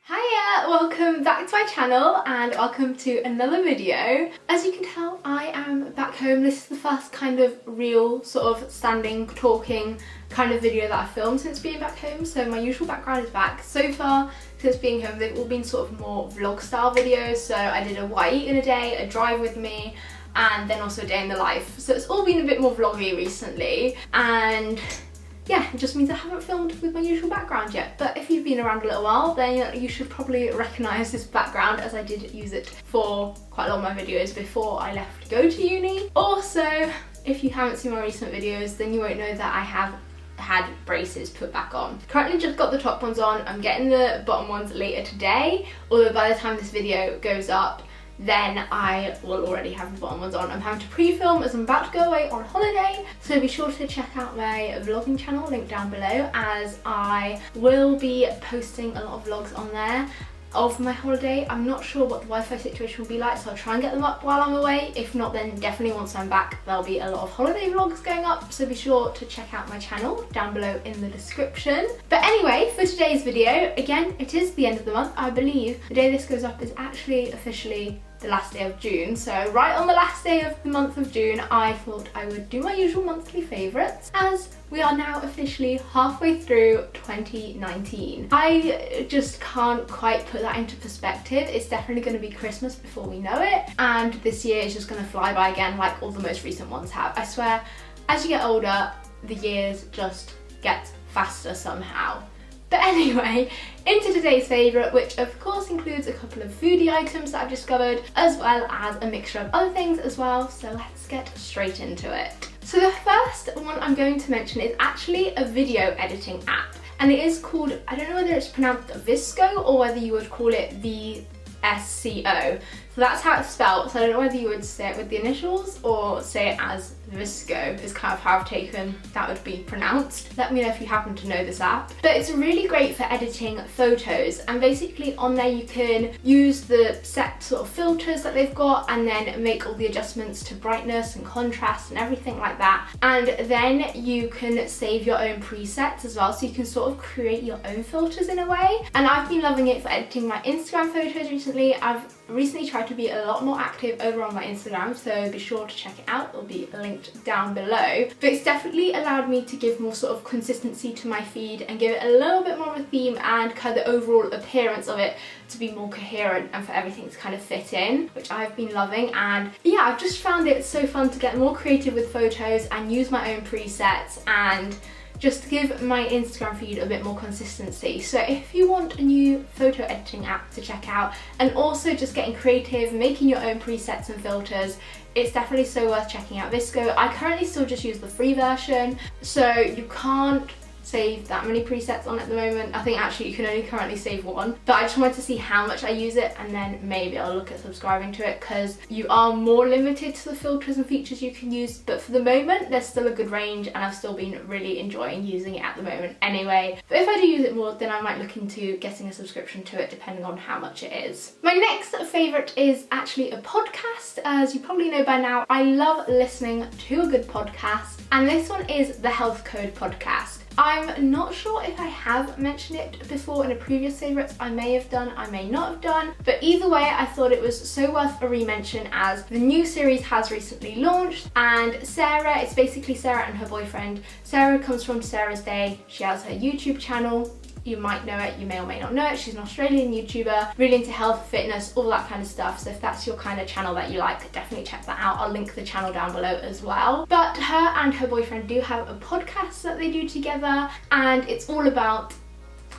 Hiya! Welcome back to my channel and welcome to another video. As you can tell, I am back home. This is the first kind of real sort of standing, talking kind of video that I've filmed since being back home. So my usual background is back. So far, since being home, they've all been sort of more vlog style videos. So I did a what I eat in a day, a drive with me, and then also a day in the life. So it's all been a bit more vloggy recently. And yeah, it just means I haven't filmed with my usual background yet. But if you've been around a little while, then you should probably recognise this background, as I did use it for quite a lot of my videos before I left to go to uni. Also, if you haven't seen my recent videos, then you won't know that I have had braces put back on. Currently just got the top ones on. I'm getting the bottom ones later today, although by the time this video goes up, then I will already have the bottom ones on. I'm having to pre-film as I'm about to go away on holiday, so be sure to check out my vlogging channel, link down below, as I will be posting a lot of vlogs on there of my holiday. I'm not sure what the Wi-Fi situation will be like, so I'll try and get them up while I'm away. If not, then definitely once I'm back there'll be a lot of holiday vlogs going up, so be sure to check out my channel down below in the description. But anyway, for today's video, again, it is the end of the month. I believe the day this goes up is actually officially the last day of June, so right on the last day of the month of June, I thought I would do my usual monthly favourites, as we are now officially halfway through 2019. I just can't quite put that into perspective. It's definitely going to be Christmas before we know it, and this year is just going to fly by again like all the most recent ones have. I swear, as you get older, the years just get faster somehow. But anyway, into today's favourite, which of course includes a couple of foodie items that I've discovered, as well as a mixture of other things as well, so let's get straight into it. So the first one I'm going to mention is actually a video editing app, and it is called, I don't know whether it's pronounced Visco or whether you would call it VSCO. So that's how it's spelled, so I don't know whether you would say it with the initials or say it as Visco, is kind of how I've taken that would be pronounced. Let me know if you happen to know this app. But it's really great for editing photos, and basically on there you can use the set sort of filters that they've got and then make all the adjustments to brightness and contrast and everything like that. And then you can save your own presets as well, so you can sort of create your own filters in a way. And I've been loving it for editing my Instagram photos recently. I've recently tried to be a lot more active over on my Instagram, so be sure to check it out. It'll be linked down below. But it's definitely allowed me to give more sort of consistency to my feed and give it a little bit more of a theme and kind of the overall appearance of it to be more coherent and for everything to kind of fit in, which I've been loving. And yeah, I've just found it so fun to get more creative with photos and use my own presets and just to give my Instagram feed a bit more consistency. So if you want a new photo editing app to check out, and also just getting creative, making your own presets and filters, it's definitely so worth checking out Visco. I currently still just use the free version, so you can't save that many presets on at the moment. I think actually you can only currently save one, but I just wanted to see how much I use it, and then maybe I'll look at subscribing to it, because you are more limited to the filters and features you can use. But for the moment there's still a good range, and I've still been really enjoying using it at the moment anyway. But if I do use it more, then I might look into getting a subscription to it, depending on how much it is. My next favourite is actually a podcast. As you probably know by now, I love listening to a good podcast, and this one is the Health Code podcast. I'm not sure if I have mentioned it before in a previous favourites. I may have done, I may not have done, but either way I thought it was so worth a re-mention, as the new series has recently launched, and Sarah, it's basically Sarah and her boyfriend. Sarah comes from Sarah's Day. She has her YouTube channel. You might know it, you may or may not know it. She's an Australian YouTuber, really into health, fitness, all that kind of stuff. So if that's your kind of channel that you like, definitely check that out. I'll link the channel down below as well. But her and her boyfriend do have a podcast that they do together, and it's all about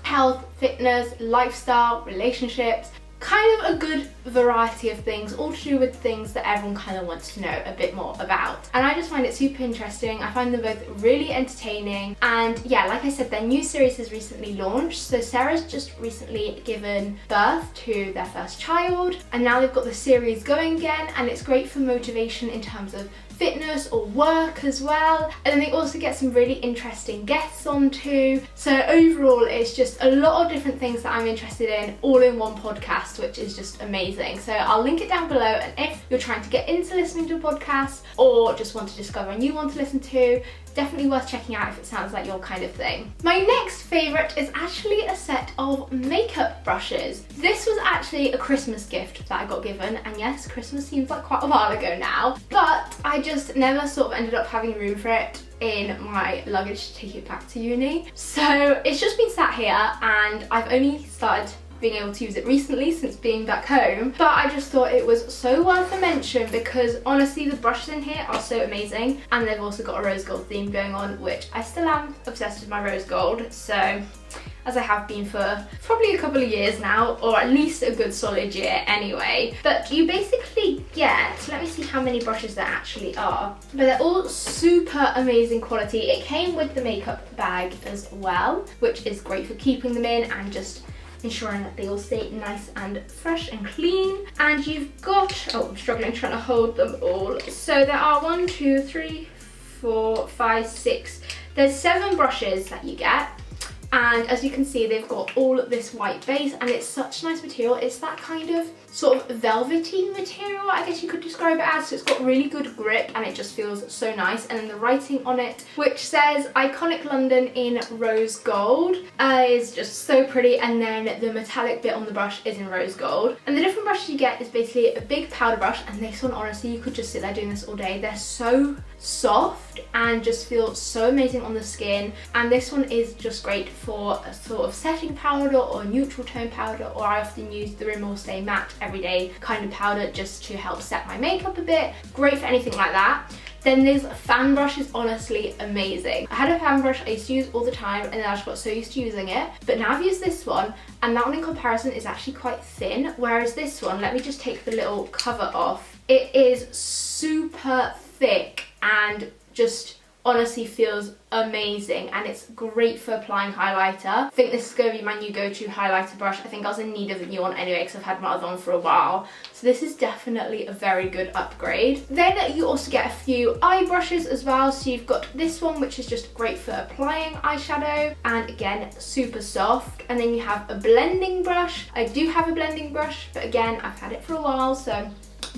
health, fitness, lifestyle, relationships, kind of a good variety of things, all to do with things that everyone kind of wants to know a bit more about. And I just find it super interesting. I find them both really entertaining, and yeah, like I said, their new series has recently launched. So Sarah's just recently given birth to their first child, and now they've got the series going again, and it's great for motivation in terms of fitness or work as well. And then they also get some really interesting guests on too. So overall, it's just a lot of different things that I'm interested in all in one podcast, which is just amazing. So I'll link it down below, and if you're trying to get into listening to a podcast or just want to discover a new one to listen to, definitely worth checking out if it sounds like your kind of thing. My next favourite is actually a set of makeup brushes. This was actually a Christmas gift that I got given, and yes, Christmas seems like quite a while ago now, but I just never sort of ended up having room for it in my luggage to take it back to uni. So it's just been sat here, and I've only started being able to use it recently since being back home, but I just thought it was so worth a mention because honestly the brushes in here are so amazing, and they've also got a rose gold theme going on, which I still am obsessed with my rose gold, so as I have been for probably a couple of years now, or at least a good solid year anyway. But you basically get, let me see how many brushes there actually are, but they're all super amazing quality. It came with the makeup bag as well, which is great for keeping them in and just ensuring that they all stay nice and fresh and clean. And you've got, oh, I'm struggling trying to hold them all. So there are 1, 2, 3, 4, 5, 6. There's 7 brushes that you get. And as you can see, they've got all this white base, and it's such a nice material. It's that kind of sort of velvety material, I guess you could describe it as. So it's got really good grip and it just feels so nice. And then the writing on it, which says Iconic London in rose gold, is just so pretty. And then the metallic bit on the brush is in rose gold. And the different brushes you get is basically a big powder brush, and this one, honestly, you could just sit there doing this all day. They're so soft and just feel so amazing on the skin. And this one is just great for a sort of setting powder or neutral tone powder, or I often use the Rimmel Stay Matte Everyday kind of powder just to help set my makeup a bit. Great for anything like that. Then this fan brush is honestly amazing. I had a fan brush I used to use all the time, and then I just got so used to using it. But now I've used this one, and that one in comparison is actually quite thin, whereas this one, let me just take the little cover off. It is super thick and just honestly feels amazing, and it's great for applying highlighter. I think this is going to be my new go-to highlighter brush. I think I was in need of a new one anyway because I've had my other one for a while. So this is definitely a very good upgrade. Then you also get a few eye brushes as well. So you've got this one, which is just great for applying eyeshadow, and again, super soft. And then you have a blending brush. I do have a blending brush, but again, I've had it for a while, so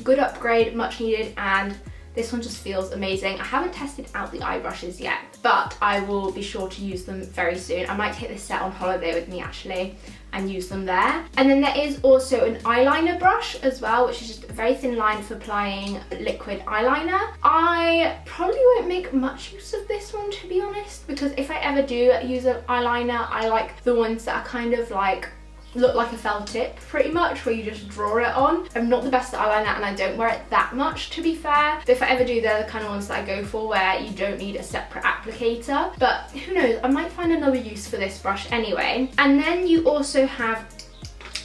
good upgrade, much needed. And this one just feels amazing. I haven't tested out the eye brushes yet, but I will be sure to use them very soon. I might take this set on holiday with me actually and use them there. And then there is also an eyeliner brush as well, which is just a very thin line for applying liquid eyeliner. I probably won't make much use of this one, to be honest, because if I ever do use an eyeliner, I like the ones that are kind of like look like a felt tip pretty much, where you just draw it on. I'm not the best at eyeliner and I don't wear it that much, to be fair, but if I ever do, they're the kind of ones that I go for where you don't need a separate applicator. But who knows, I might find another use for this brush anyway. And then you also have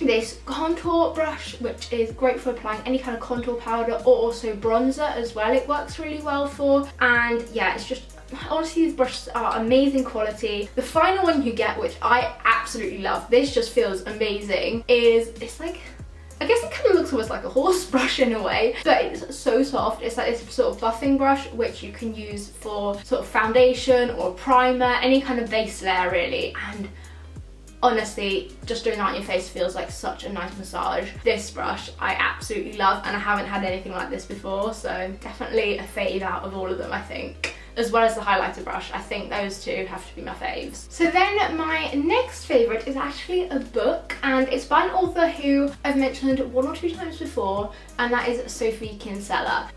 this contour brush, which is great for applying any kind of contour powder or also bronzer as well. It works really well for, and yeah, it's just honestly, these brushes are amazing quality. The final one you get, which I absolutely love, this just feels amazing, is it's like, I guess it kind of looks almost like a horse brush in a way, but it's so soft. It's like this sort of buffing brush, which you can use for sort of foundation or primer, any kind of base layer really. And honestly, just doing that on your face feels like such a nice massage. This brush I absolutely love, and I haven't had anything like this before, so definitely a fave out of all of them, I think. As well as the highlighter brush. I think those two have to be my faves. So then my next favourite is actually a book, and it's by an author who I've mentioned 1 or 2 times before, and that is Sofie.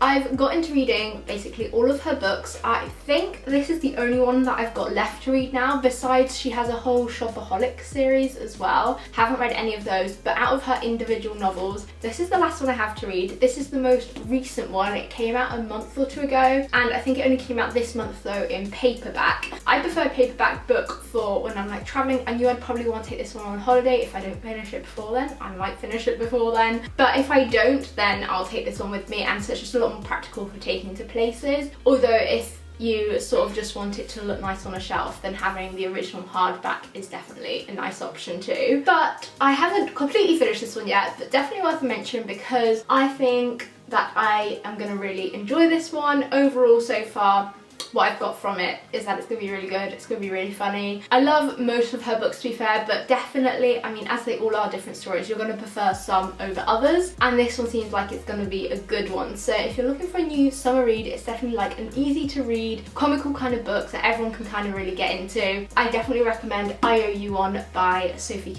I've got into reading basically all of her books. I think this is the only one that I've got left to read now, besides she has a whole Shopaholic series as well. Haven't read any of those, but out of her individual novels, this is the last one I have to read. This is the most recent one. It came out a month or 2 ago, and I think it only came out this month though in paperback. I prefer a paperback book for when I'm like traveling. I knew I'd probably want to take this one on holiday. If I don't finish it before then, I might finish it before then, but if I don't, then I'll take this one with me, and so it's just a lot more practical for taking to places. Although if you sort of just want it to look nice on a shelf, then having the original hardback is definitely a nice option too. But I haven't completely finished this one yet, but definitely worth a mention because I think that I am going to really enjoy this one. Overall so far, what I've got from it is that it's going to be really good, it's going to be really funny. I love most of her books, to be fair, but definitely, I mean, as they all are different stories, you're going to prefer some over others, and this one seems like it's going to be a good one. So if you're looking for a new summer read, it's definitely like an easy to read, comical kind of book that everyone can kind of really get into. I definitely recommend I Owe You One by Sofie.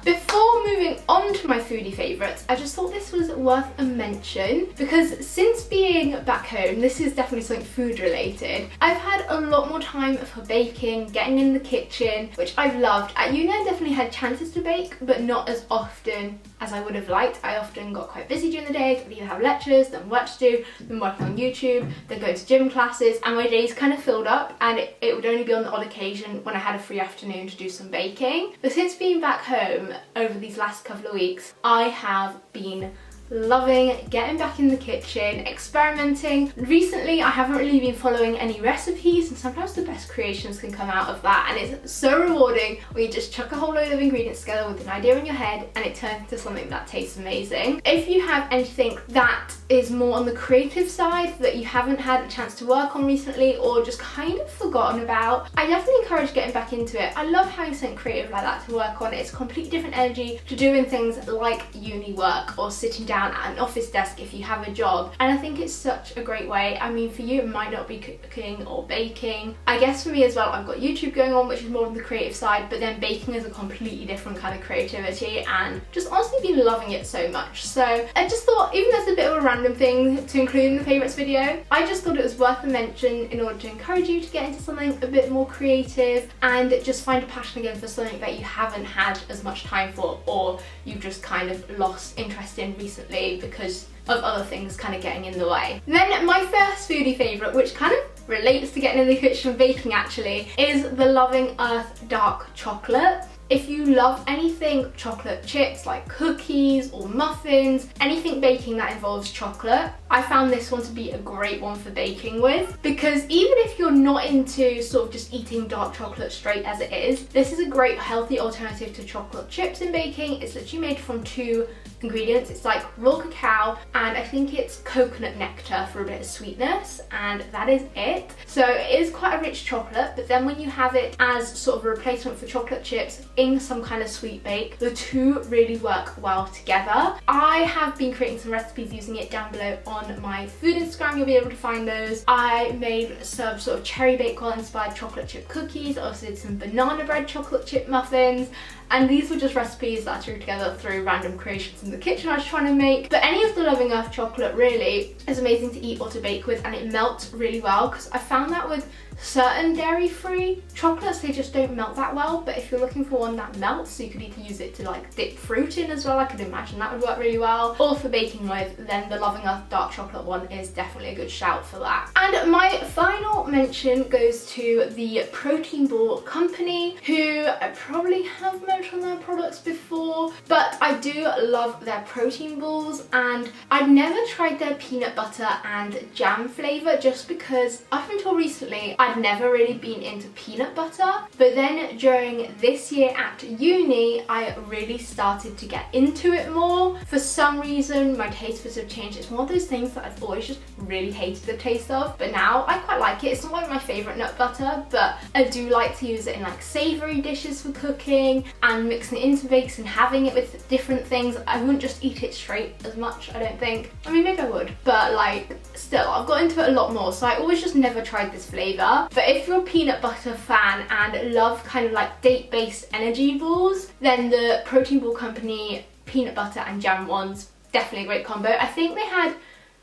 Before moving on to my foodie favourites, I just thought this was worth a mention because since being back home, this is definitely something food related, I've had a lot more time for baking, getting in the kitchen, which I've loved. At uni I definitely had chances to bake, but not as often as I would have liked. I often got quite busy during the day. I'd either have lectures, then work to do, then working on YouTube, then going to gym classes, and my days kind of filled up, and it would only be on the odd occasion when I had a free afternoon to do some baking. But since being back home over these last couple of weeks, I have been loving getting back in the kitchen, experimenting. Recently I haven't really been following any recipes, and sometimes the best creations can come out of that, and it's so rewarding when you just chuck a whole load of ingredients together with an idea in your head and it turns into something that tastes amazing. If you have anything that is more on the creative side that you haven't had a chance to work on recently or just kind of forgotten about, I definitely encourage getting back into it. I love having something creative like that to work on. It's a completely different energy to doing things like uni work or sitting down at an office desk if you have a job, and I think it's such a great way. I mean, for you it might not be cooking or baking. I guess for me as well, I've got YouTube going on, which is more on the creative side, but then baking is a completely different kind of creativity, and just honestly been loving it so much. So I just thought, even though it's a bit of a random thing to include in the favourites video, I just thought it was worth a mention in order to encourage you to get into something a bit more creative and just find a passion again for something that you haven't had as much time for, or you've just kind of lost interest in recently because of other things kind of getting in the way. Then my first foodie favourite, which kind of relates to getting in the kitchen and baking actually, is the Loving Earth dark chocolate. If you love anything chocolate chips like cookies or muffins, anything baking that involves chocolate, I found this one to be a great one for baking with, because even if you're not into sort of just eating dark chocolate straight as it is, this is a great healthy alternative to chocolate chips in baking. It's literally made from two ingredients. It's like raw cacao and I think it's coconut nectar for a bit of sweetness, and that is it. So it is quite a rich chocolate, but then when you have it as sort of a replacement for chocolate chips in some kind of sweet bake, the two really work well together. I have been creating some recipes using it down below on my food Instagram. You'll be able to find those. I made some sort of cherry bakewell inspired chocolate chip cookies. I also did some banana bread chocolate chip muffins, and these were just recipes that I threw together through random creations in the kitchen I was trying to make. But any of the Loving Earth chocolate really is amazing to eat or to bake with, and it melts really well, because I found that with certain dairy-free chocolates, they just don't melt that well. But if you're looking for one that melts, so you could either use it to like dip fruit in as well, I could imagine that would work really well, or for baking with, then the Loving Earth dark chocolate one is definitely a good shout for that. And my final mention goes to the Protein Ball Company, who I probably have mentioned their products before, but I do love their protein balls, and I've never tried their peanut butter and jam flavour just because up until recently I'd never really been into peanut butter, but then during this year at uni I really started to get into it more. For some reason my taste buds have changed. It's one of those things that I've always just really hated the taste of, but now I quite like it. It's not like my favourite nut butter, but I do like to use it in like savoury dishes for cooking and mixing it into bakes and having it with different things. I wouldn't just eat it straight as much, I don't think. I mean, maybe I would, but like still I've got into it a lot more, so I always just never tried this flavour. But if you're a peanut butter fan and love kind of like date-based energy balls, then the Protein Ball Company peanut butter and jam ones, definitely a great combo. I think they had,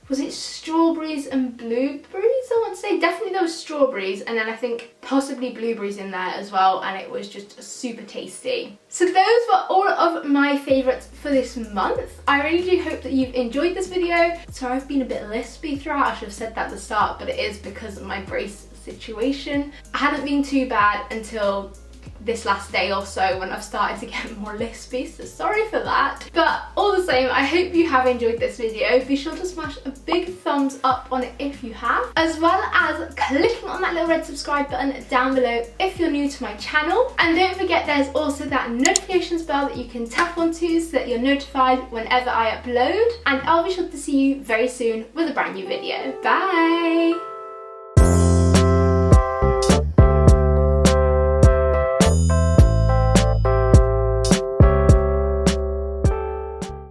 was it strawberries and blueberries, I want to say? Definitely there was strawberries, and then I think possibly blueberries in there as well, and it was just super tasty. So those were all of my favourites for this month. I really do hope that you've enjoyed this video. Sorry I've been a bit lispy throughout, I should have said that at the start, but it is because of my brace situation. I hadn't been too bad until this last day or so when I've started to get more lispy, so sorry for that. But all the same, I hope you have enjoyed this video. Be sure to smash a big thumbs up on it if you have, as well as clicking on that little red subscribe button down below if you're new to my channel. And don't forget, there's also that notifications bell that you can tap onto so that you're notified whenever I upload, and I'll be sure to see you very soon with a brand new video. Bye!